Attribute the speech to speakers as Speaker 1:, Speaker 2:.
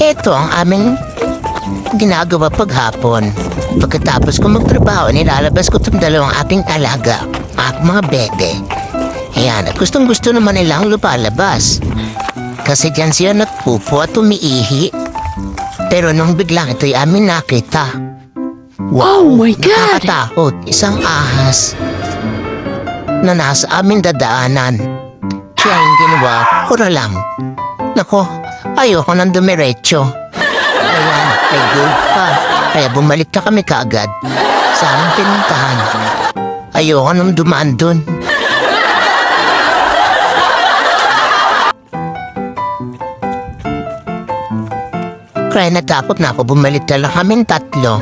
Speaker 1: Ito ang aming ginagawa paghapon. Pagkatapos ko magtrabaho, nilalabas ko itong dalawang aking alaga, mga bede. Ayan, at gustong gusto naman nilang lupalabas. Kasi dyan siya nagpupo at umiihi. Pero nung biglang ito'y amin nakita. Wow,
Speaker 2: Oh my God!
Speaker 1: nakakatakot. Isang ahas na nasa aming dadaanan. Kaya yung ginawa, hura lang. Nako, ayoko nang dumiretso. Ayan, may gold pa. Kaya bumalik na kami kaagad sa aming pinuntahan. Ayoko nang dumaan dun. Kaya natakot na ako, bumalik na lang kaming tatlo.